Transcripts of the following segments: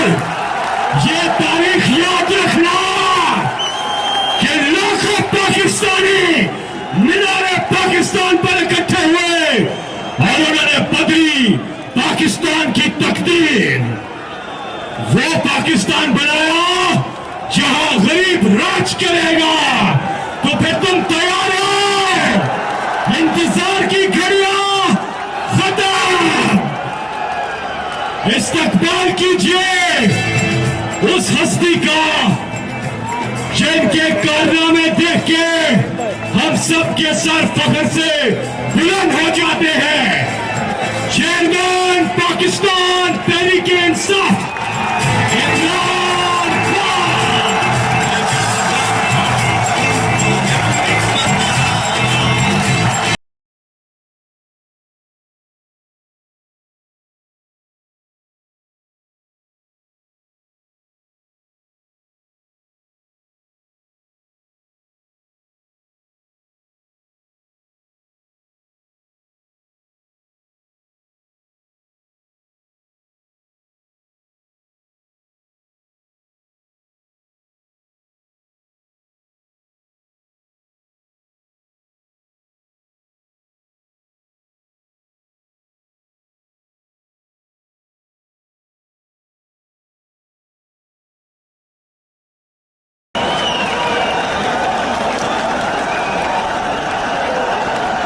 ये तारीख याद रखना कि लाखों पाकिस्तानी मीनारे पाकिस्तान पर इकट्ठे हुए और उन्होंने बदली पाकिस्तान की तकदीर। वो पाकिस्तान बनाया जहां गरीब राज करेगा। तो फिर तुम तैयार हो? इंतजार की घड़ियां खत्म। इस्तकबाल कीजिए उस हस्ती का जिनके कारनामे देख के हम सब के सर फख्र से बुलंद हो जाते हैं। चेयरमैन पाकिस्तान तहरीक-ए-इंसाफ इमरान खान।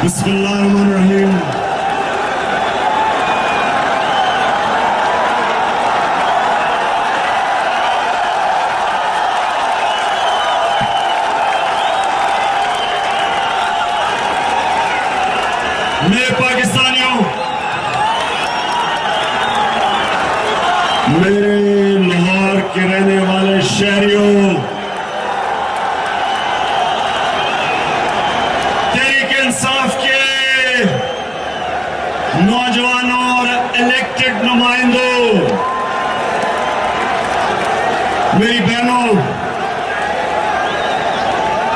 बिस्मिल्लाहिर्रहमानिर्रहीम। मेरे पाकिस्तानियों, मेरे लाहौर के रहने वाले शहरियों, इंसाफ के नौजवानों और इलेक्टेड नुमाइंदों, मेरी बहनों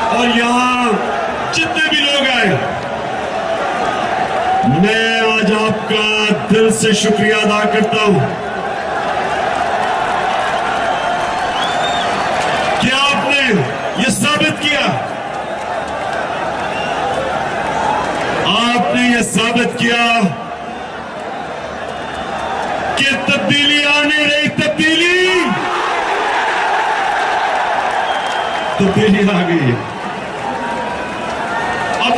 और यहां जितने भी लोग आए, मैं आज आपका दिल से शुक्रिया अदा करता हूं कि आपने ये साबित किया, आपने ये साबित किया कि तब्दीली आने रही। तब्दीली आ गई है। अब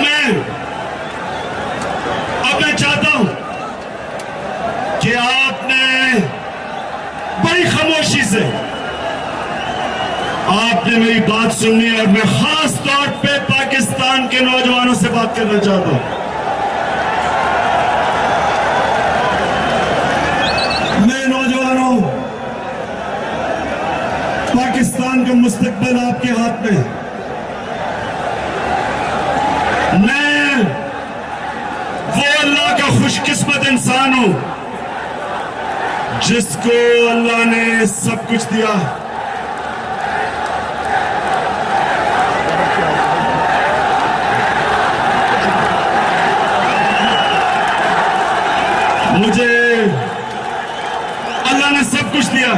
मैं चाहता हूं कि आपने बड़ी खामोशी से आपने मेरी बात सुननी है और मैं खास तौर पे पाकिस्तान के नौजवानों से बात करना चाहता हूं। मैं नौजवानों, पाकिस्तान का मुस्तकबिल आपके हाथ में है। मैं वो अल्लाह का खुशकिस्मत इंसान हूं जिसको अल्लाह ने सब कुछ दिया। मुझे अल्लाह ने सब कुछ दिया।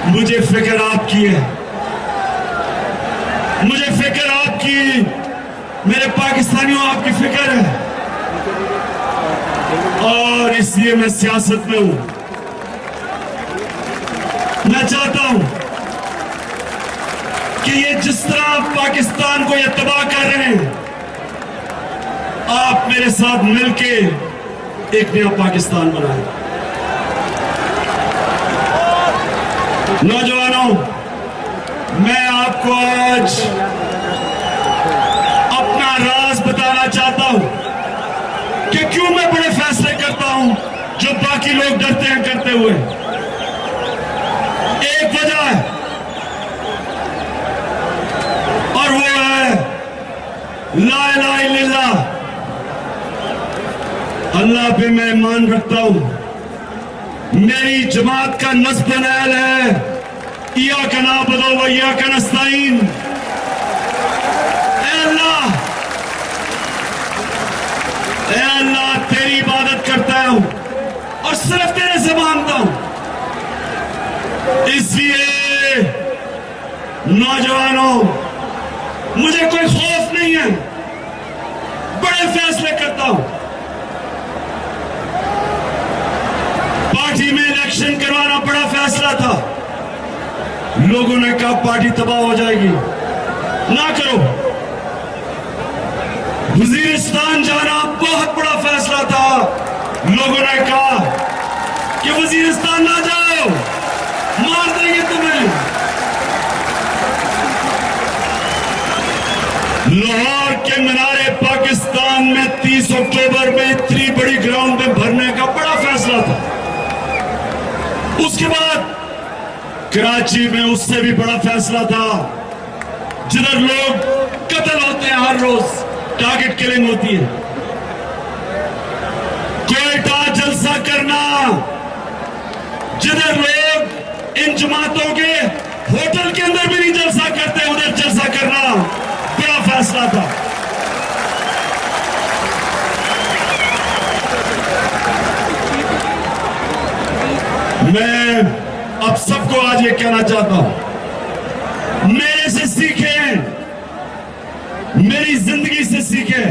मुझे फिक्र आपकी है, मुझे फिक्र आपकी, मेरे पाकिस्तानियों आपकी फिक्र है और इसलिए मैं सियासत में हूं। मैं चाहता हूं कि ये जिस तरह पाकिस्तान को ये तबाह कर रहे हैं, आप मेरे साथ मिलके एक नया पाकिस्तान बनाएं। नौजवानों, मैं आपको आज अपना राज बताना चाहता हूं कि क्यों मैं बड़े फैसले करता हूं जो बाकी लोग डरते हैं करते हुए। एक वजह है और वो है ला इलाहा इल्लल्लाह। अल्लाह पे मैं ईमान रखता हूं। मेरी जमात का नस्ब नाल है इय्याका नअबुदु व इय्याका नस्तईन। ए अल्लाह तेरी इबादत करता हूं और सिर्फ तेरे से मांगता हूं। नौजवानों, मुझे कोई खौफ नहीं है, बड़े फैसले करता हूं। पार्टी में इलेक्शन करवाना बड़ा फैसला था। लोगों ने कहा पार्टी तबाह हो जाएगी, ना करो। वजीरिस्तान जाना बहुत बड़ा फैसला था। लोगों ने कहा कि वजीरिस्तान ना जाओ, मार देंगे तुम्हें। लाहौर के मीनारे पाकिस्तान में 30 अक्टूबर में इतनी बड़ी ग्राउंड में भरने का बड़ा फैसला था। उसके बाद कराची में उससे भी बड़ा फैसला था, जिधर लोग कत्ल होते हैं, हर रोज टारगेट किलिंग होती है। कोयटा जलसा करना, जिधर लोग इन जमातों के होटल के अंदर भी नहीं जलसा करते, उधर जलसा करना बड़ा फैसला था। मैं अब सबको आज ये कहना चाहता हूं, मेरे से सीखें, मेरी जिंदगी से सीखें।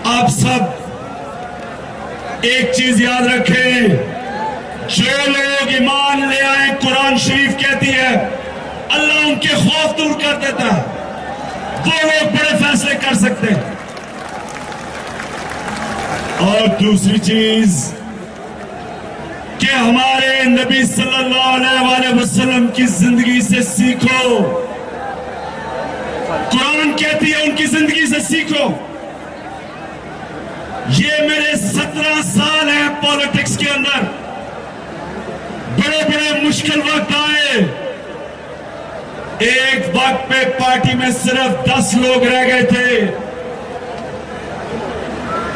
आप सब एक चीज याद रखें, जो लोग ईमान ले आए, कुरान शरीफ कहती है अल्लाह उनके खौफ दूर कर देता है, वो लोग बड़े फैसले कर सकते हैं। और दूसरी चीज कि हमारे नबी सल्लल्लाहु अलैहि वसल्लम की जिंदगी से सीखो। कुरान कहती है उनकी जिंदगी से सीखो। ये मेरे 17 साल हैं पॉलिटिक्स के अंदर, बड़े बड़े मुश्किल वक्त आए। एक वक्त पे पार्टी में सिर्फ 10 लोग रह गए थे,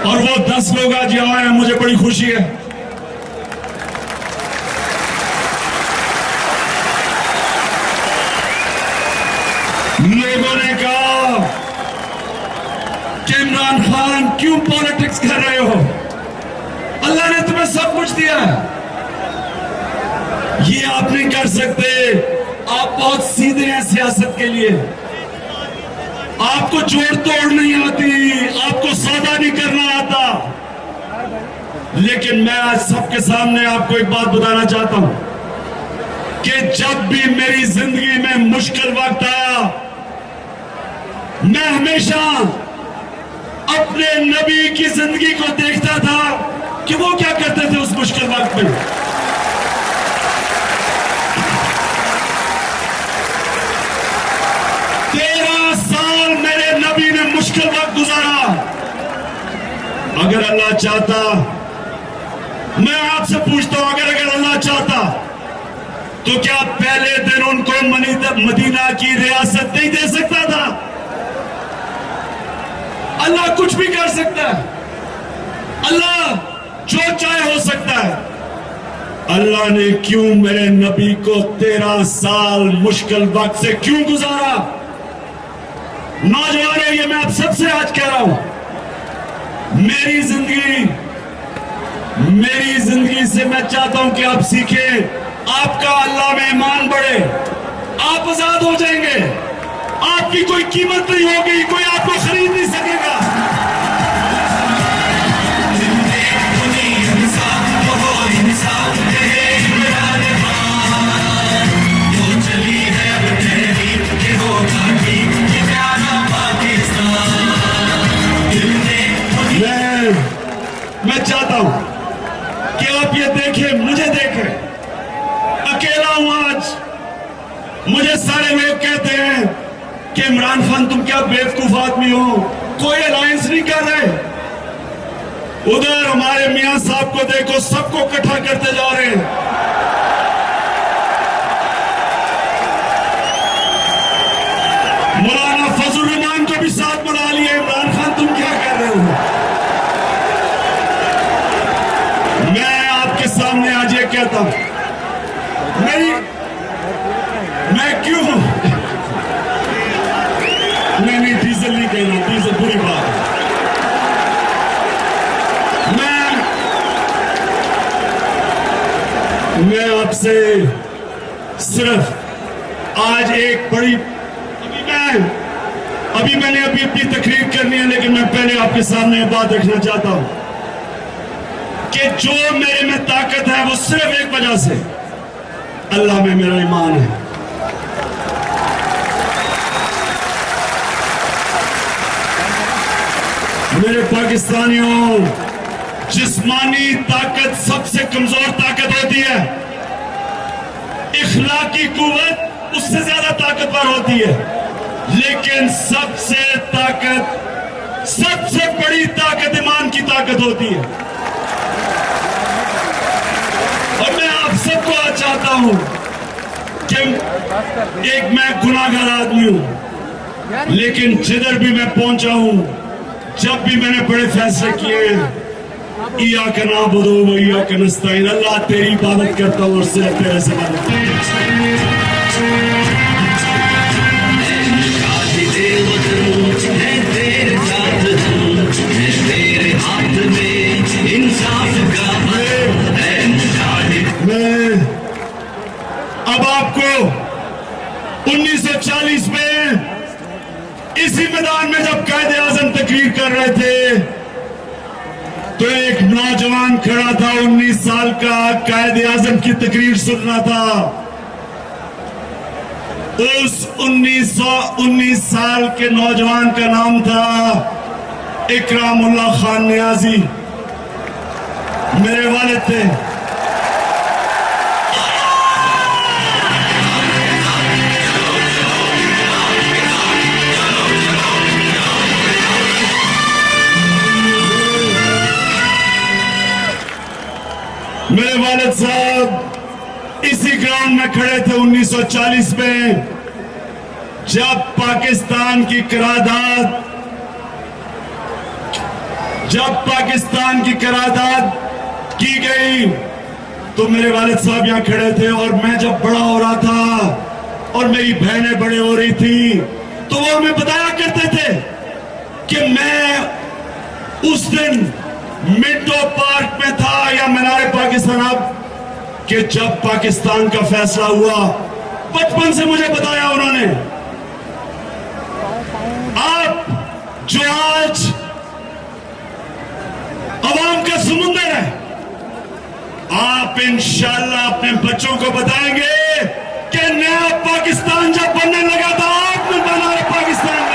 और वो 10 लोग आज यहां हैं, मुझे बड़ी खुशी है। लोगों ने कहा कि इमरान खान क्यों पॉलिटिक्स कर रहे हो, अल्लाह ने तुम्हें सब कुछ दिया है, ये आप नहीं कर सकते। आप बहुत सीधे हैं सियासत के लिए, आपको जोड़ तोड़ नहीं आती, आपको सौदा नहीं करना आता। लेकिन मैं आज सबके सामने आपको एक बात बताना चाहता हूं कि जब भी मेरी जिंदगी में मुश्किल वक्त आया, मैं हमेशा अपने नबी की जिंदगी को देखता था कि वो क्या करते थे उस मुश्किल वक्त में। मेरे नबी ने मुश्किल वक्त गुजारा। अगर अल्लाह चाहता, मैं आपसे पूछता हूं, अगर अल्लाह चाहता तो क्या पहले दिन उनको मदीना की रियासत नहीं दे सकता था? अल्लाह कुछ भी कर सकता है, अल्लाह जो चाहे हो सकता है। अल्लाह ने क्यों मेरे नबी को 13 साल मुश्किल वक्त से क्यों गुजारा? नौजवानों, ये मैं आप सबसे आज कह रहा हूं, मेरी जिंदगी से मैं चाहता हूं कि आप सीखें, आपका अल्लाह में ईमान बढ़े, आप आजाद हो जाएंगे, आपकी कोई कीमत नहीं होगी, कोई आपको खरीद नहीं सकेगा। मैं चाहता हूं कि आप ये देखें, मुझे देखें, अकेला हूं आज। मुझे सारे लोग कहते हैं कि इमरान खान तुम क्या बेवकूफ आदमी हो, कोई अलायंस नहीं कर रहे। उधर हमारे मियां साहब को देखो, सबको इकट्ठा करते जा रहे हैं। मौलाना फजल रहमान को भी साथ बुला लिया। इमरान खान तुम क्या कर रहे हो? मैं आपके सामने आज ये कहता हूं, मैं क्यों नहीं, डीजल नहीं कहना, डीजल बुरी बात है। मैं आपसे सिर्फ आज एक बड़ी मैंने अपनी तकरीर करनी है, लेकिन मैं पहले आपके सामने ये बात रखना चाहता हूं कि जो मेरे में ताकत है वो सिर्फ एक वजह से, अल्लाह में मेरा ईमान है। मेरे पाकिस्तानियों, जिस्मानी ताकत सबसे कमजोर ताकत होती है, इखलाकी कुव्वत उससे ज्यादा ताकतवर होती है, लेकिन सबसे बड़ी ताकत ईमान की ताकत होती है। और मैं आप सबको आज चाहता हूं कि एक मैं गुनाहगार आदमी हूं, लेकिन जिधर भी मैं पहुंचा हूं, जब भी मैंने बड़े फैसले किए, इय्याका नअबुदु व इय्याका नस्तईन, अल्लाह तेरी इबादत करता हूं और सिर्फ तेरे से मदद मैं अब आपको 1940 में इसी मैदान में जब कायदे आजम तकरीर कर रहे थे, तो एक नौजवान खड़ा था, 19 साल का, कायदे आजम की तकरीर सुन रहा था। उस 19 साल के नौजवान का नाम था इकरामुल्लाह खान नियाजी, मेरे वालिद थे। मेरे वालिद साहब इसी ग्राउंड में खड़े थे 1940 में, जब पाकिस्तान की करारदाद की गई, तो मेरे वालिद साहब यहां खड़े थे। और मैं जब बड़ा हो रहा था और मेरी बहनें बड़े हो रही थी, तो वो हमें बताया करते थे कि मैं उस दिन मिंटो पार्क में था या मीनार पाकिस्तान, अब कि जब पाकिस्तान का फैसला हुआ, बचपन से मुझे बताया उन्होंने, आप जो आज अवाम का समुंदर है, आप इंशाल्लाह अपने बच्चों को बताएंगे कि नया पाकिस्तान जब बनने लगा था, आपने मीनार पाकिस्तान में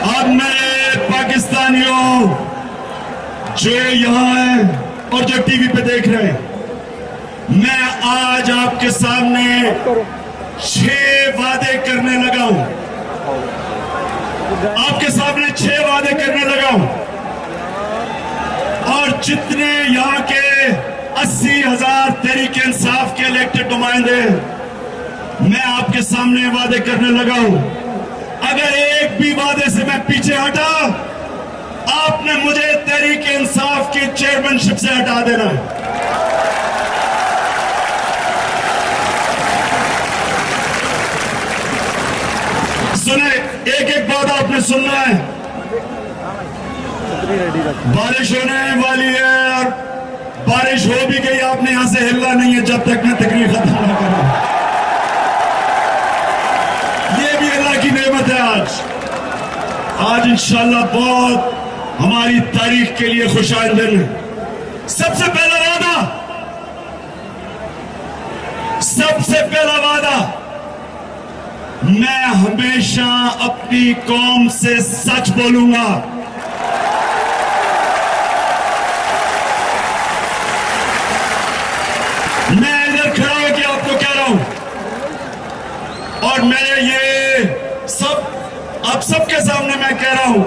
अब मेरे पाकिस्तानियों जो यहाँ हैं और जो टीवी पे देख रहे हैं, मैं आज आपके सामने 6 वादे करने लगा हूं, आपके सामने 6 वादे करने लगा हूं। और जितने यहाँ के 80,000 तहरीक इंसाफ के इलेक्टेड नुमाइंदे, मैं आपके सामने वादे करने लगा हूं। अगर एक भी वादे से मैं पीछे हटा, आपने मुझे तहरीक इंसाफ की चेयरमैनशिप से हटा देना है। सुने, एक एक बात आपने सुनना है। बारिश होने वाली है और बारिश हो भी गई, आपने यहां से हिलना नहीं है जब तक मैं तकरीर खत्म ना करूं। ये भी अल्लाह की नेमत है। आज इंशाल्लाह बहुत हमारी तारीख के लिए खुशहाल दिन है। सबसे पहला वादा, मैं हमेशा अपनी कौम से सच बोलूंगा। मैं इधर खड़ा होकर आपको कह रहा हूं, और मेरे ये सब आप सबके सामने मैं कह रहा हूं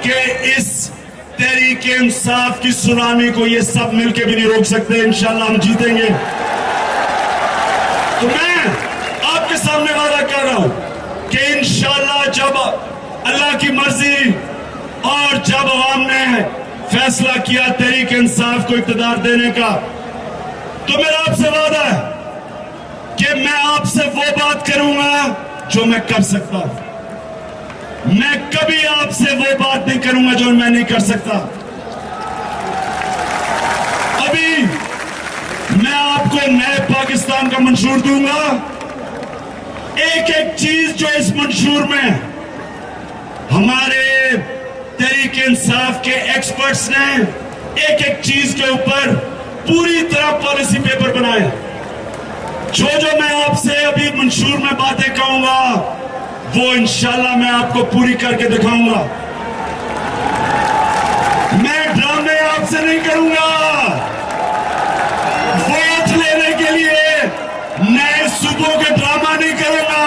कि इस तहरीक इंसाफ की सुनामी को ये सब मिलकर भी नहीं रोक सकते। इंशाल्लाह हम जीतेंगे। तो मैं आपके सामने वादा कर रहा हूं कि इंशाल्लाह जब अल्लाह की मर्जी और जब अवाम ने फैसला किया तहरीक इंसाफ को इक़्तिदार देने का, तो मेरा आपसे वादा है कि मैं आपसे वो बात करूंगा जो मैं कर सकता हूं। मैं कभी आपसे वो बात नहीं करूंगा जो मैं नहीं कर सकता। अभी मैं आपको नए पाकिस्तान का मंशूर दूंगा। एक एक चीज जो इस मंशूर में हमारे तहरीक इंसाफ के एक्सपर्ट्स ने एक एक चीज के ऊपर पूरी तरह पॉलिसी पेपर बनाए। जो जो मैं आपसे अभी मंशूर में बातें कहूंगा वो इंशाल्लाह मैं आपको पूरी करके दिखाऊंगा। मैं ड्रामे आपसे नहीं करूंगा। वोट लेने के लिए नए सूबों के ड्रामा नहीं करूंगा।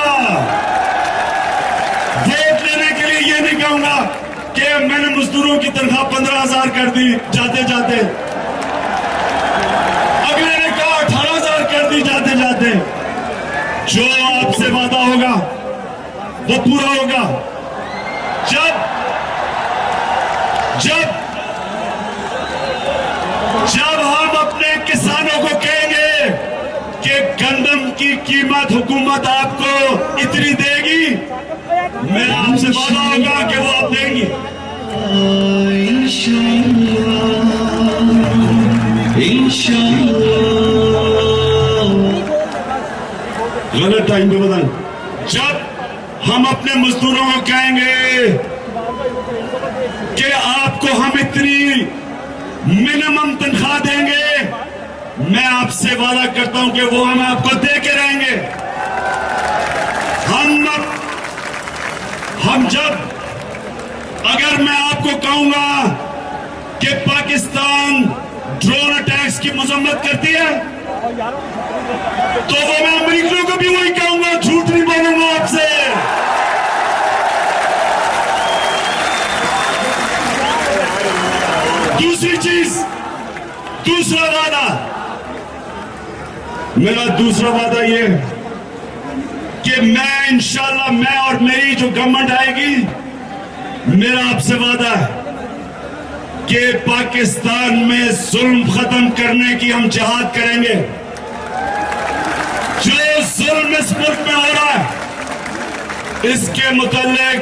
वोट लेने के लिए ये नहीं कहूंगा कि मैंने मजदूरों की तनख्वाह 15,000 कर दी जाते जाते, अगले ने कहा 18,000 कर दी जाते जाते। जो आपसे वादा होगा वो पूरा होगा। जब जब जब हम अपने किसानों को कहेंगे कि गंदम की कीमत हुकूमत आपको इतनी देगी, मेरा आपसे वादा होगा कि वो आप देंगी। गलत टाइम पे बताएं। जब हम अपने मजदूरों को कहेंगे कि आपको हम इतनी मिनिमम तनख्वाह देंगे, मैं आपसे वादा करता हूं कि वो हम आपको दे के रहेंगे। हम जब अगर मैं आपको कहूंगा कि पाकिस्तान ड्रोन अटैक्स की मजम्मत करती है तो वो मैं अमेरिकियों को भी वही कहूंगा, झूठ नहीं बोलूंगा आपसे। दूसरी चीज, दूसरा वादा, मेरा दूसरा वादा ये कि मैं इंशाल्लाह मैं और मेरी जो गवर्नमेंट आएगी, मेरा आपसे वादा है कि पाकिस्तान में जुल्म खत्म करने की हम जिहाद करेंगे। जो जुल्म इस मुल्क में हो रहा है इसके मुतालिक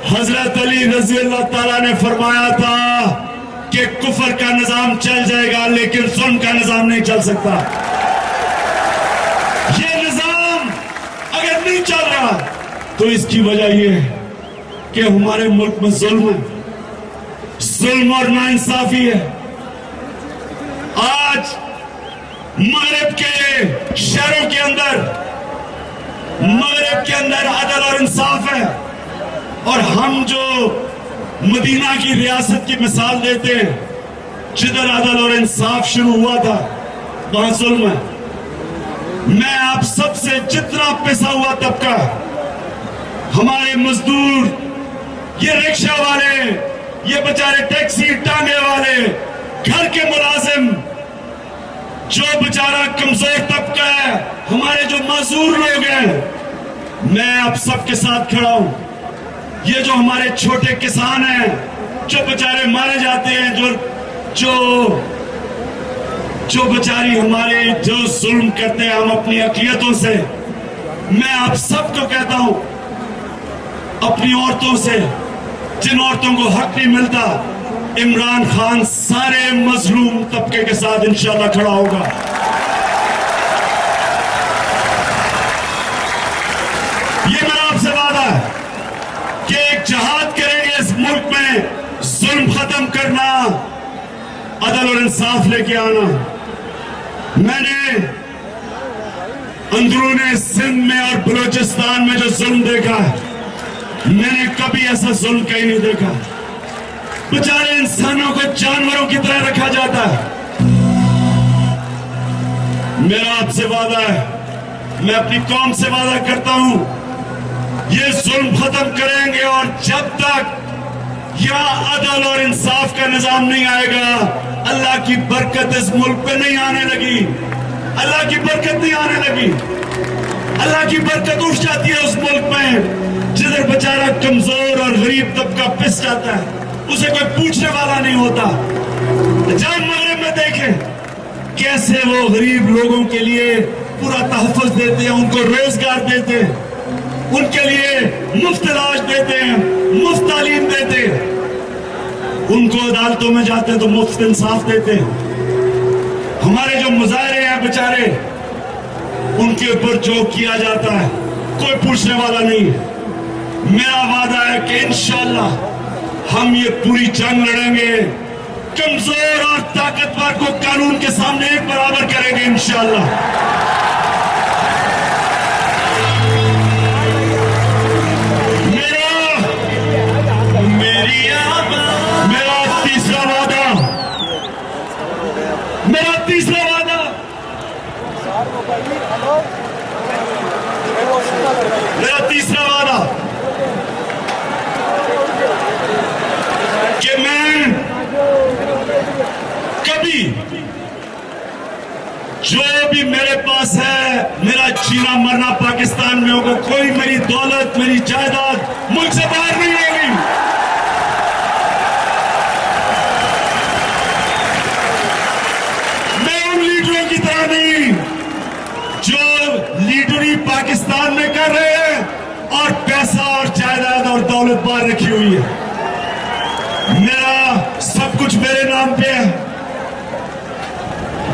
हजरत अली रजी अल्लाह ताला ने फरमाया था कि कुफर का निजाम चल जाएगा लेकिन जुल्म का निजाम नहीं चल सकता। ये निजाम अगर नहीं चल रहा तो इसकी वजह यह है कि हमारे मुल्क में जुल्म और नाइंसाफी है। आज मगरब के शहरों के अंदर अदल और इंसाफ है, और हम जो मदीना की रियासत की मिसाल देते हैं, जिधर अदल और इंसाफ शुरू हुआ था वहां जुल्म है। मैं आप सबसे जितना पिसा हुआ तबका, हमारे मजदूर, ये रिक्शा वाले, ये बेचारे टैक्सी टांगे वाले, घर के मुलाजिम, जो बेचारा कमजोर तबका है, हमारे जो मजदूर लोग हैं, मैं आप सबके साथ खड़ा हूं। ये जो हमारे छोटे किसान हैं जो बेचारे मारे जाते हैं, जो बेचारी हमारे जो जुल्म करते हैं हम अपनी अक़लियतों से, मैं आप सबको कहता हूं, अपनी औरतों से, जिन औरतों को हक नहीं मिलता, इमरान खान सारे मजलूम तबके के साथ इंशाल्लाह खड़ा होगा। ये मेरा आपसे वादा है कि एक जिहाद करेंगे इस मुल्क में, जुल्म खत्म करना, अदल और इंसाफ लेके आना। मैंने अंदरूनी सिंध में और बलूचिस्तान में जो जुल्म देखा है, मैंने कभी ऐसा जुल्म कहीं नहीं देखा। बेचारे इंसानों को जानवरों की तरह रखा जाता है। मेरा आपसे वादा है, मैं अपनी कौम से वादा करता हूं, ये जुल्म खत्म करेंगे, और जब तक यहां अदल और इंसाफ का निजाम नहीं आएगा, अल्लाह की बरकत इस मुल्क पे नहीं आने लगी। अल्लाह की बरकत नहीं आने लगी। अल्लाह की बरकत उठ जाती है उस मुल्क में जिधर बेचारा कमजोर और गरीब तबका पिस जाता है, उसे कोई पूछने वाला नहीं होता। जब मगरब में देखें कैसे वो गरीब लोगों के लिए पूरा तहफ़्फ़ुज़ देते हैं, उनको रोजगार देते हैं, उनके लिए मुफ्त इलाज देते हैं, मुफ्त तालीम देते हैं, उनको अदालतों में जाते हैं तो मुफ्त इंसाफ देते हैं। हमारे जो मुजाहिरे हैं बेचारे, उनके ऊपर जो किया जाता है कोई पूछने वाला नहीं है। मेरा वादा है कि इंशाअल्लाह हम ये पूरी जंग लड़ेंगे, कमजोर और ताकतवर को कानून के सामने एक बराबर करेंगे इंशाअल्लाह। तीसरा वादा मेरा तीसरा वादा कि मैं कभी जो भी मेरे पास है, मेरा जीना मरना पाकिस्तान में होगा, कोई मेरी दौलत मेरी जायदाद मुल्क से बाहर नहीं होगी। की तरह नहीं जो लीडरी पाकिस्तान में कर रहे हैं और पैसा और जायदाद और दौलत बाहर रखी हुई है। मेरा सब कुछ मेरे नाम पे है।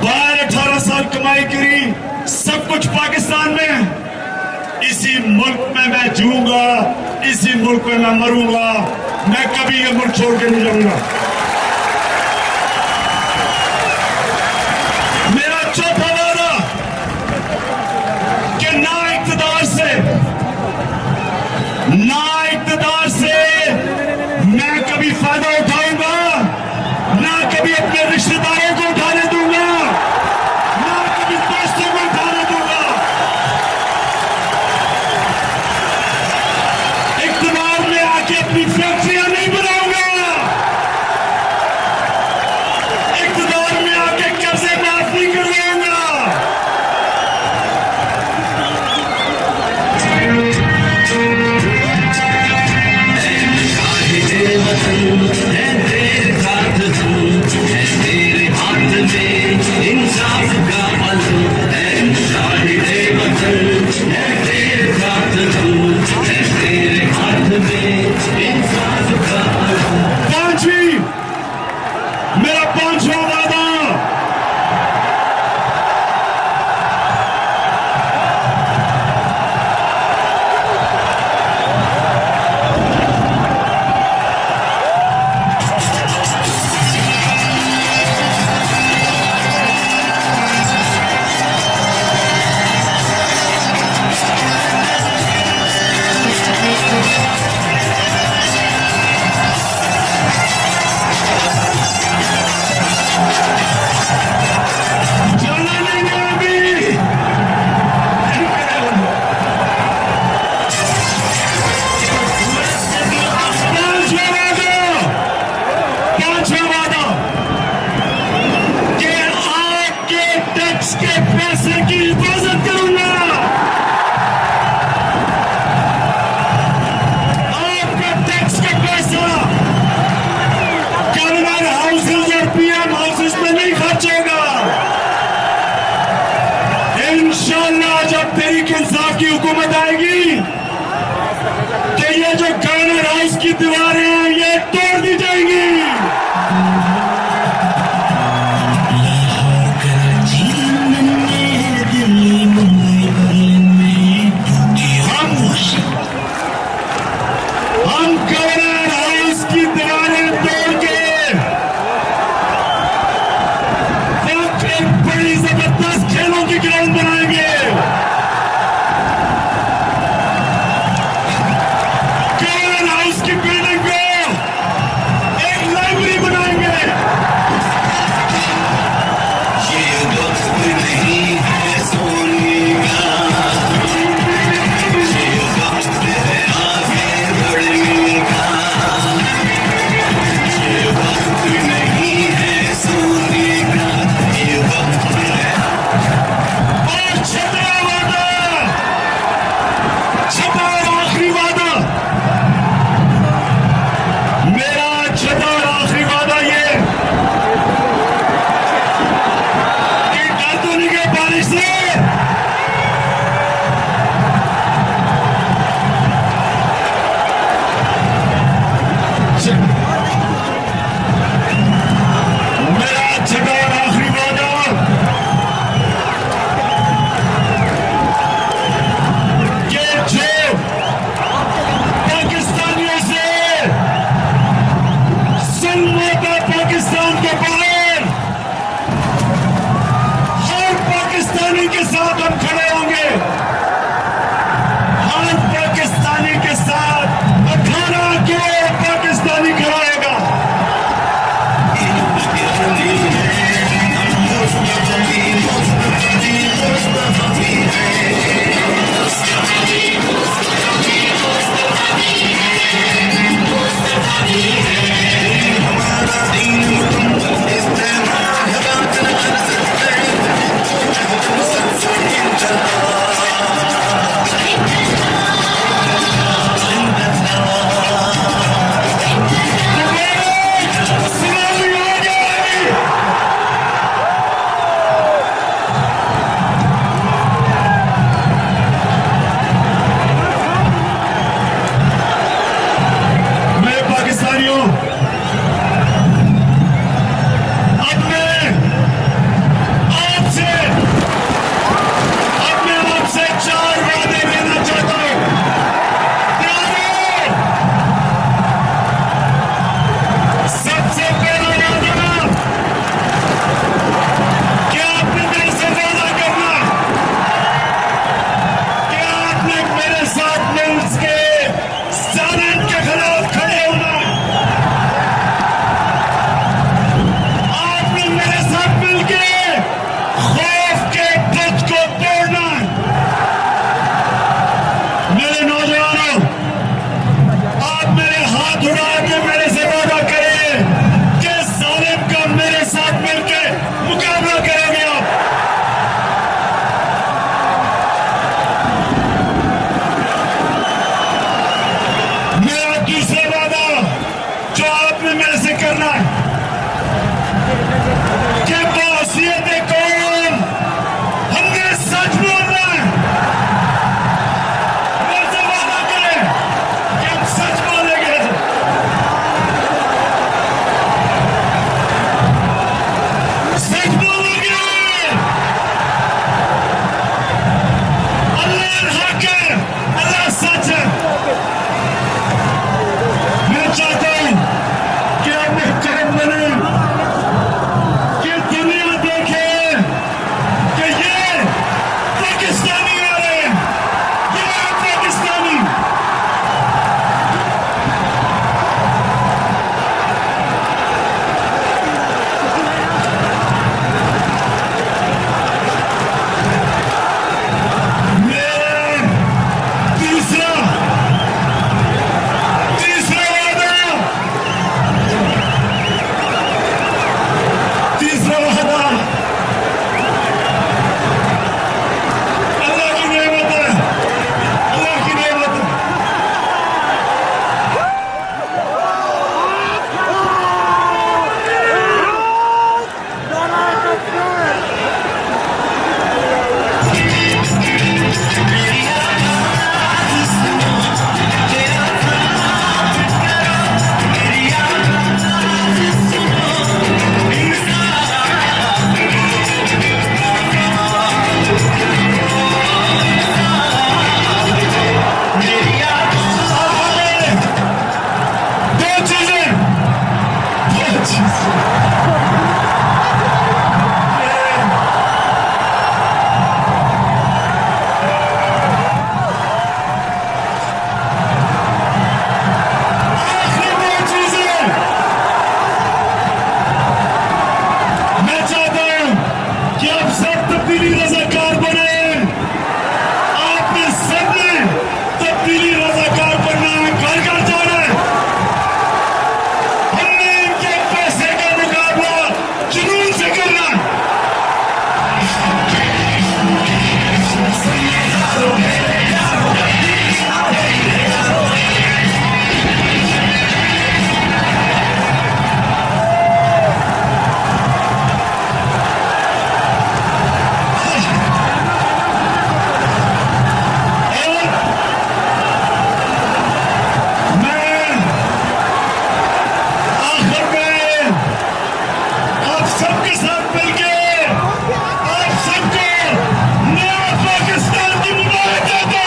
12-18 साल कमाई करी, सब कुछ पाकिस्तान में है। इसी मुल्क में मैं जीऊंगा, इसी मुल्क में मैं मरूंगा, मैं कभी ये मुल्क छोड़ के नहीं जाऊंगा। चौथा वादा कि ना इक़्तिदार से मैं कभी फायदा उठाऊंगा, ना कभी अपने रिश्तेदारों को उठाने दूंगा, ना कभी दोस्तों को उठाने दूंगा। इक़्तिदार में आके अपनी फैक्ट्रियां नहीं बनाऊंगा, इक़्तिदार में आके कर्जे माफ नहीं कर मेरा पांचवा वादा इंशाअल्लाह जब तहरीक इंसाफ की हुकूमत आएगी तो ये जो गवर्नर हाउस की दीवारें हैं ये तोड़ दी जाएंगी। हम गवर्नर हाउस की दीवारें तोड़ के एक बड़ी जबरदस्त खेलों की ग्राउंड बनाएंगे।